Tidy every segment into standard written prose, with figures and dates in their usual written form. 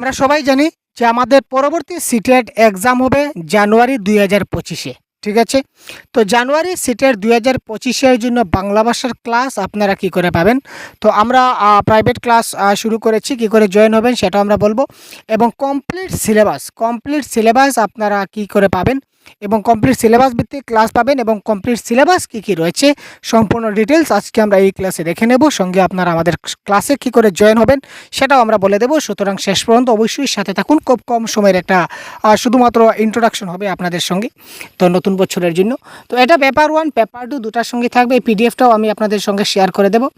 আমরা সবাই জানি যে আমাদের পরবর্তী সিটেট এক্সাম হবে জানুয়ারি 2025-এ। ঠিক আছে? তো জানুয়ারি সিটেট 2025-এর জন্য বাংলা ভাষার ক্লাস আপনারা কি করে পাবেন? তো আমরা প্রাইভেট ক্লাস শুরু করেছি। কি করে জয়েন হবেন সেটাও আমরা বলবো, এবং কমপ্লিট সিলেবাস আপনারা কি করে পাবেন এবং কমপ্লিট সিলেবাস ভিত্তিক ক্লাস পাবেন এবং কমপ্লিট সিলেবাস কী রয়েছে সম্পূর্ণ ডিটেলস আজকে আমরা এই ক্লাসে দেখে নেব। সঙ্গে আপনারা আমাদের ক্লাসে কি করে জয়েন হবেন সেটাও আমরা বলে দেবো। সুতরাং শেষ পর্যন্ত অবশ্যই সাথে থাকুন। খুব কম সময়ের একটা শুধুমাত্র ইন্ট্রোডাকশন হবে আপনাদের সঙ্গে তো নতুন বছরের জন্য। তো এটা পেপার 1 পেপার 2 দুটার সঙ্গে থাকবে। এই পিডিএফটাও আমি আপনাদের সঙ্গে শেয়ার করে দেবো।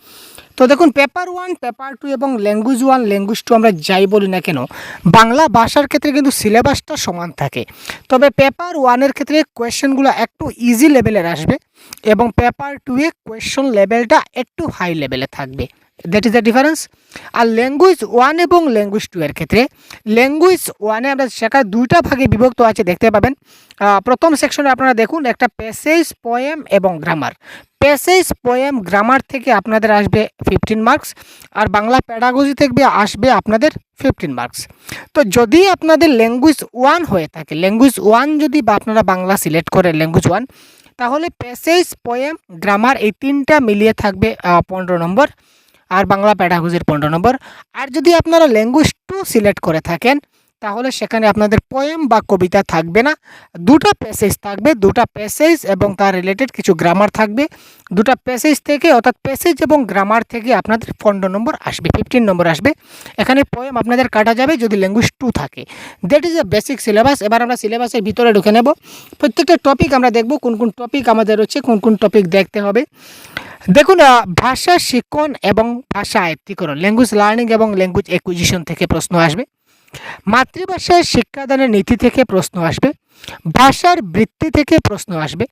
তো দেখুন, পেপার 1 পেপার 2 এবং ল্যাঙ্গুয়েজ 1 ল্যাঙ্গুয়েজ 2 আমরা যাই বলি না কেন, বাংলা ভাষার ক্ষেত্রে কিন্তু সিলেবাসটা সমান থাকে। তবে পেপার 1-এর ক্ষেত্রে কোয়েশ্চেনগুলো একটু ইজি লেভেলের আসবে এবং পেপার 2-এ কোয়েশ্চন লেভেলটা একটু হাই লেভেলে থাকবে। That is the difference. আর ল্যাঙ্গুয়েজ 1 এবং ল্যাঙ্গুয়েজ 2-এর ক্ষেত্রে ল্যাঙ্গুয়েজ 1-এ আমরা শেখার দুইটা ভাগে বিভক্ত আছে, দেখতে পাবেন। প্রথম সেকশনে আপনারা দেখুন একটা প্যাসেজ, পোয়েম এবং গ্রামার। প্যাসেজ, পোয়েম, গ্রামার থেকে আপনাদের আসবে 15 মার্কস, আর বাংলা প্যাডাগজি থেকে আসবে আপনাদের 15 মার্কস। তো যদি আপনাদের ল্যাঙ্গুয়েজ 1 হয়ে থাকে, ল্যাঙ্গুয়েজ 1 যদি বা আপনারা বাংলা সিলেক্ট করে ল্যাঙ্গুয়েজ 1, তাহলে প্যাসেজ, পোয়েম, গ্রামার এই তিনটা মিলিয়ে থাকবে 15 নম্বর, আর বাংলা প্যাডাগজির 15 নম্বর। আর যদি আপনারা ল্যাঙ্গুয়েজ 2 সিলেক্ট করে থাকেন, তাহলে সেখানে আপনাদের পোয়েম বা কবিতা থাকবে না, দুটো প্যাসেজ থাকবে, দুটো প্যাসেজ এবং তার রিলেটেড কিছু গ্রামার থাকবে। দুটো প্যাসেজ থেকে, অর্থাৎ প্যাসেজ এবং গ্রামার থেকে আপনাদের 15 নম্বর আসবে, 15 নম্বর আসবে। এখানে পোয়েম আপনাদের কাটা যাবে যদি ল্যাঙ্গুয়েজ 2 থাকে। That is a basic syllabus. এবার আমরা সিলেবাসের ভিতরে ঢুকে নেব। প্রত্যেকটা টপিক আমরা দেখব, কোন কোন টপিক আমাদের রয়েছে, কোন কোন টপিক দেখতে হবে। দেখুন, ভাষা শিক্ষণ এবং ভাষা আয়ত্তীকরণ, ল্যাঙ্গুয়েজ লার্নিং এবং ল্যাঙ্গুয়েজ অ্যাকুইজিশন থেকে প্রশ্ন আসবে। মাতৃভাষায় শিক্ষাদানের নীতি থেকে প্রশ্ন আসবে। ভাষার বৃত্তি থেকে প্রশ্ন আসবে।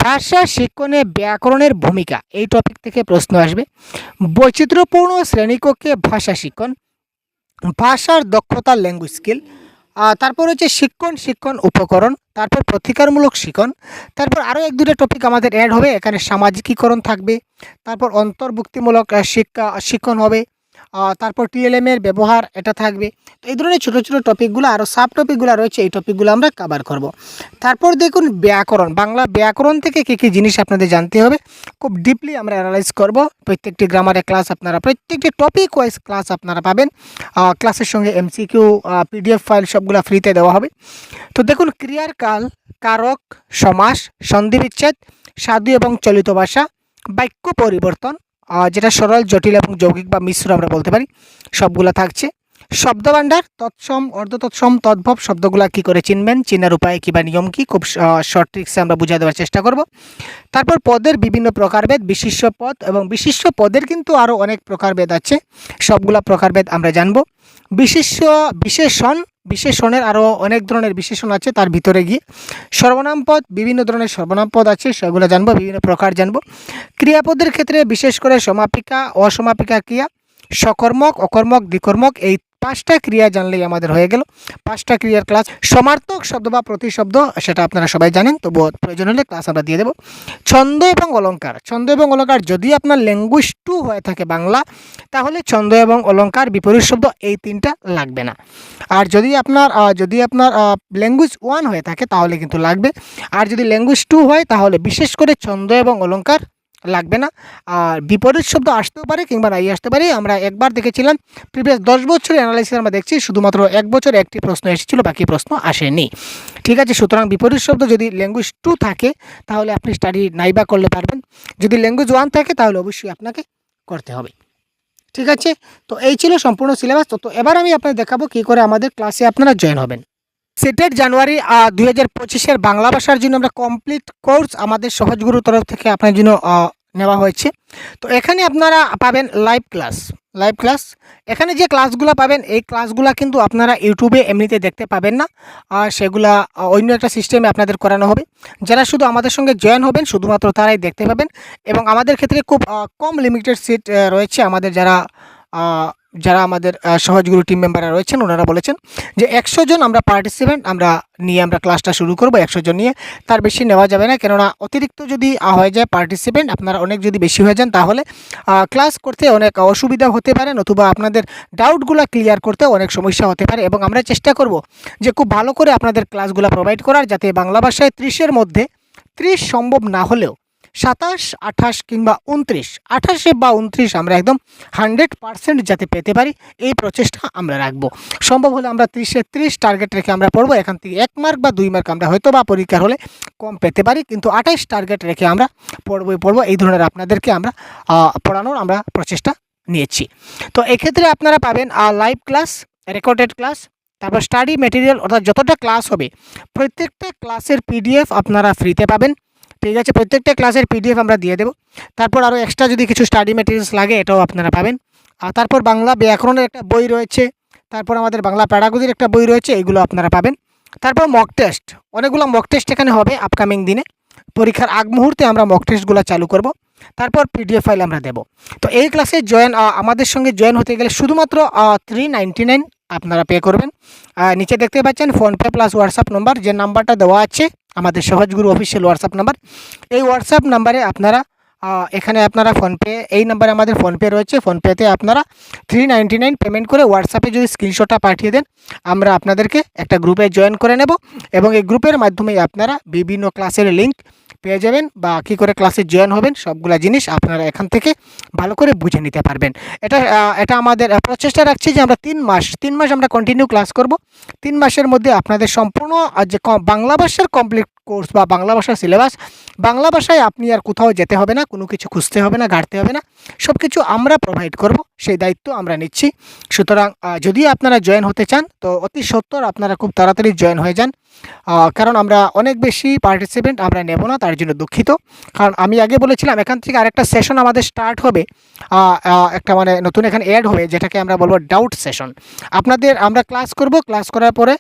ভাষা শিক্ষণে ব্যাকরণের ভূমিকা, এই টপিক থেকে প্রশ্ন আসবে। বৈচিত্র্যপূর্ণ শ্রেণীকক্ষে ভাষা শিক্ষণ, ভাষার দক্ষতা, ল্যাঙ্গুয়েজ স্কিল। তারপর হচ্ছে শিক্ষণ উপকরণ, তারপর প্রতিকারমূলক শিক্ষণ, তারপর আরও এক দুটো টপিক আমাদের অ্যাড হবে। এখানে সামাজিকীকরণ থাকবে, তারপর অন্তর্ভুক্তিমূলক শিক্ষণ হবে, তারপর টিএলএমের ব্যবহার এটা থাকবে। তো এই ধরনের ছোটো ছোটো টপিকগুলো, আরও সাব টপিকগুলো রয়েছে, এই টপিকগুলো আমরা কভার করব। তারপর দেখুন ব্যাকরণ, বাংলা ব্যাকরণ থেকে কী কী জিনিস আপনাদের জানতে হবে খুব ডিপলি আমরা অ্যানালাইজ করব। প্রত্যেকটি গ্রামারের ক্লাস আপনারা, প্রত্যেকটি টপিক ওয়াইজ ক্লাস আপনারা পাবেন। ক্লাসের সঙ্গে এমসিকিউ, পিডিএফ ফাইল সবগুলো ফ্রিতে দেওয়া হবে। তো দেখুন, ক্রিয়ার কাল, কারক, সমাস, সন্ধি বিচ্ছেদ, সাধু এবং চলিত ভাষা, বাক্য পরিবর্তন, যেটা সরল, জটিল এবং যৌগিক বা মিশ্র আমরা বলতে পারি, সবগুলো থাকছে। শব্দভাণ্ডার, তৎসম, অর্ধতৎসম, তদ্ভব শব্দগুলো কী করে চিনবেন, চেনার উপায় কী বা নিয়ম কী, খুব শর্ট ট্রিক্সে আমরা বুঝিয়ে দেওয়ার চেষ্টা করব। তারপর পদের বিভিন্ন প্রকারভেদ, বিশিষ্ট পদ এবং বিশিষ্ট পদের কিন্তু আরও অনেক প্রকারভেদ আছে, সবগুলা প্রকারভেদ আমরা জানব। বিশেষণের আরও অনেক ধরনের বিশেষণ আছে, তার ভিতরে গিয়ে সর্বনাম পদ, বিভিন্ন ধরনের সর্বনাম পদ আছে, সেগুলো জানবো, বিভিন্ন প্রকার জানবো। ক্রিয়াপদের ক্ষেত্রে বিশেষ করে সমাপিকা, অসমাপিকা ক্রিয়া, সকর্মক, অকর্মক, দ্বিকর্মক, এই 5টা ক্রিয়া জানলেই আমাদের হয়ে গেল 5টা ক্রিয়ার ক্লাস। সমার্থক শব্দ বা প্রতিশব্দ, সেটা আপনারা সবাই জানেন, তবু প্রয়োজন হলে ক্লাস আমরা দিয়ে দেবো। ছন্দ এবং অলঙ্কার, যদি আপনার ল্যাঙ্গুয়েজ 2 হয়ে থাকে বাংলা, তাহলে ছন্দ এবং অলঙ্কার, বিপরীত শব্দ, এই 3টা লাগবে না। আর যদি আপনার ল্যাঙ্গুয়েজ 1 হয়ে থাকে তাহলে কিন্তু লাগবে। আর যদি ল্যাঙ্গুয়েজ 2 হয় তাহলে বিশেষ করে ছন্দ এবং অলঙ্কার লাগবে না। আর বিপরীত শব্দ আসতেও পারে কিংবা নাই আসতে পারে। আমরা একবার দেখেছিলাম, প্রিভিয়াস 10 বছরের অ্যানালাইসিস আমরা দেখছি, শুধুমাত্র 1 বছর একটি প্রশ্ন এসেছিল, বাকি প্রশ্ন আসেনি। ঠিক আছে, সুতরাং বিপরীত শব্দ যদি ল্যাঙ্গুয়েজ 2 থাকে তাহলে আপনি স্টাডি নাইবা করলে পারবেন, যদি ল্যাঙ্গুয়েজ 1 থাকে তাহলে অবশ্যই আপনাকে করতে হবে। ঠিক আছে, তো এই ছিল সম্পূর্ণ সিলেবাস। তো এবার আমি আপনাদের দেখাবো কী করে আমাদের ক্লাসে আপনারা জয়েন হবেন। সিটেট জানুয়ারি 2025-এর বাংলা ভাষার জন্য আমরা কমপ্লিট কোর্স আমাদের সহজগুরু তরফ থেকে আপনার জন্য নেওয়া হয়েছে। তো এখানে আপনারা পাবেন লাইভ ক্লাস। এখানে যে ক্লাসগুলো পাবেন, এই ক্লাসগুলো কিন্তু আপনারা ইউটিউবে এমনিতে দেখতে পাবেন না, আর সেগুলা অন্য একটা সিস্টেমে আপনাদের করানো হবে। যারা শুধু আমাদের সঙ্গে জয়েন হবেন শুধুমাত্র তারাই দেখতে পাবেন, এবং আমাদের ক্ষেত্রে খুব কম লিমিটেড সিট রয়েছে। আমাদের যারা আমাদের সহজগুরু টিম মেম্বাররা রয়েছেন ওনারা বলেছেন যে 100 জন আমরা পার্টিসিপেন্ট আমরা ক্লাসটা শুরু করব 100 জন নিয়ে, তার বেশি নেওয়া যাবে না, কেননা অতিরিক্ত যদি হয়ে যায় পার্টিসিপেন্ট, আপনারা অনেক যদি বেশি হয়ে যান তাহলে ক্লাস করতে অনেক অসুবিধা হতে পারে, নতুবা আপনাদের ডাউটগুলো ক্লিয়ার করতে অনেক সমস্যা হতে পারে। এবং আমরা চেষ্টা করব যে খুব ভালো করে আপনাদের ক্লাসগুলো প্রোভাইড করার, যাতে বাংলা ভাষায় 30-এর মধ্যে 30 সম্ভব না হলেও 27, 28 কিংবা 29, 28 বা 29 আমরা একদম 100% যাতে পেতে পারি, এই প্রচেষ্টা আমরা রাখবো। সম্ভব হলে আমরা 30-এ 30 টার্গেট রেখে আমরা পড়বো। এখান থেকে 1 মার্ক বা 2 মার্ক আমরা হয়তো বা পরীক্ষার হলে কম পেতে পারি, কিন্তু 28 টার্গেট রেখে আমরা পড়বো। এই ধরনের আপনাদেরকে আমরা পড়ানোর আমরা প্রচেষ্টা নিয়েছি। তো এক্ষেত্রে আপনারা পাবেন লাইভ ক্লাস, রেকর্ডেড ক্লাস, তারপর স্টাডি মেটেরিয়াল, অর্থাৎ যতটা ক্লাস হবে প্রত্যেকটা ক্লাসের PDF আপনারা ফ্রিতে পাবেন। ঠিক আছে, প্রত্যেকটা ক্লাসের PDF আমরা দিয়ে দেবো। তারপর আরও এক্সট্রা যদি কিছু স্টাডি মেটেরিয়ালস লাগে এটাও আপনারা পাবেন। আর তারপর বাংলা ব্যাকরণের একটা বই রয়েছে, তারপর আমাদের বাংলা প্যাডাগজির একটা বই রয়েছে, এগুলো আপনারা পাবেন। তারপর মক টেস্ট, অনেকগুলো মক টেস্ট এখানে হবে আপকামিং দিনে, পরীক্ষার আগ মুহূর্তে আমরা মক টেস্টগুলো চালু করব। তারপর PDF ফাইল আমরা দেব। তো এই ক্লাসে আমাদের সঙ্গে জয়েন হতে গেলে শুধুমাত্র 399 আপনারা পে করবেন। নিচে দেখতে পাচ্ছেন ফোনপে প্লাস হোয়াটসঅ্যাপ নম্বর, যে নাম্বারটা দেওয়া আছে আমাদের সহজগুরু অফিসিয়াল হোয়াটসঅ্যাপ নাম্বার, এই হোয়াটসঅ্যাপ নাম্বারে আপনারা এখানে আপনারা ফোনপে, এই নাম্বারে আমাদের ফোনপে রয়েছে, ফোনপেতে আপনারা 399 পেমেন্ট করে হোয়াটসঅ্যাপে যদি স্ক্রিনশটটা পাঠিয়ে দেন আমরা আপনাদেরকে একটা গ্রুপে জয়েন করে নেব, এবং এই গ্রুপের মাধ্যমে আপনারা বিভিন্ন ক্লাসের লিঙ্ক পেয়ে যাবেন, বা কী করে ক্লাসে জয়েন হবেন সবগুলা জিনিস আপনারা এখান থেকে ভালো করে বুঝে নিতে পারবেন। এটা আমাদের প্রচেষ্টা রাখছি যে আমরা 3 মাস আমরা কন্টিনিউ ক্লাস করব। 3 মাসের মধ্যে আপনাদের সম্পূর্ণ যে বাংলা ভাষার কমপ্লিট কোর্স বা বাংলা ভাষার সিলেবাস, বাংলা ভাষায় আপনি আর কোথাও যেতে হবে না, কোনো কিছু খুঁজতে হবে না, ঘাঁটতে হবে না, সব কিছু আমরা প্রোভাইড করব, সেই দায়িত্ব আমরা নিচ্ছি। সুতরাং যদি আপনারা জয়েন হতে চান তো অতি সত্বর আপনারা খুব তাড়াতাড়ি জয়েন হয়ে যান, কারণ আমরা অনেক বেশি পার্টিসিপেন্ট আমরা নেব না, তার জন্য দুঃখিত। কারণ আমি আগে বলেছিলাম এখান থেকে আরেকটা সেশন আমাদের স্টার্ট হবে, একটা নতুন এখানে অ্যাড হবে, যেটাকে আমরা বলবো ডাউট সেশন। আমরা ক্লাস করব, ক্লাস করার পরে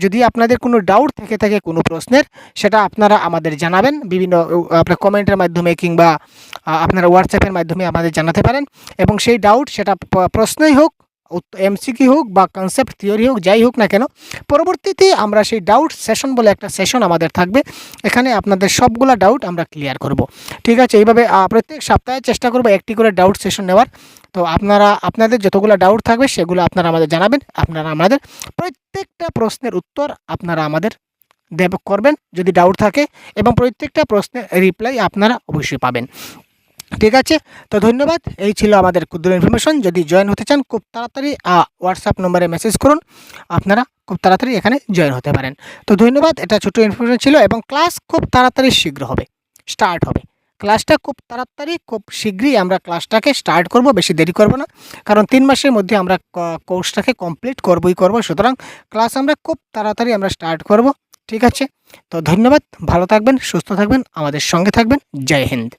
যদি আপনাদের কোনো ডাউট থেকে থাকে কোনো প্রশ্নের, সেটা আপনারা আমাদের জানাবেন বিভিন্ন আপনার কমেন্টের মাধ্যমে কিংবা আপনারা হোয়াটসঅ্যাপের মাধ্যমে আমাদের জানাতে পারেন, এবং সেই ডাউট সেটা প্রশ্নই হোক, MCQ হোক বা কনসেপ্ট থিওরি হোক, যাই হোক না কেন, পরবর্তীতে আমরা সেই ডাউট সেশন বলে একটা সেশন আমাদের থাকবে, এখানে আপনাদের সবগুলা ডাউট আমরা ক্লিয়ার করব। ঠিক আছে, এইভাবে প্রত্যেক সপ্তাহে চেষ্টা করব একটি করে ডাউট সেশন নেওয়ার। তো আপনাদের যতগুলো ডাউট থাকবে সেগুলো আপনারা আমাদের জানাবেন, আপনারা আমাদের প্রত্যেকটা প্রশ্নের উত্তর আপনারা আমাদের করবেন যদি ডাউট থাকে, এবং প্রত্যেকটা প্রশ্নের রিপ্লাই আপনারা অবশ্যই পাবেন। ঠিক আছে, তো ধন্যবাদ। এই ছিল আমাদের ক্ষুদ্র ইনফরমেশন। যদি জয়েন হতে চান খুব তাড়াতাড়ি হোয়াটসঅ্যাপ নম্বরে মেসেজ করুন, আপনারা খুব তাড়াতাড়ি এখানে জয়েন হতে পারেন। তো ধন্যবাদ, এটা ছোটো ইনফরমেশন ছিল, এবং ক্লাস খুব তাড়াতাড়ি শীঘ্র হবে, স্টার্ট হবে ক্লাসটা খুব তাড়াতাড়ি, খুব শীঘ্রই আমরা ক্লাসটাকে স্টার্ট করব, বেশি দেরি করব না, কারণ 3 মাসের মধ্যে আমরা কোর্সটাকে কমপ্লিট করব। সুতরাং ক্লাস আমরা খুব তাড়াতাড়ি আমরা স্টার্ট করব। ঠিক আছে, তো ধন্যবাদ, ভালো থাকবেন, সুস্থ থাকবেন, আমাদের সঙ্গে থাকবেন। জয় হিন্দ।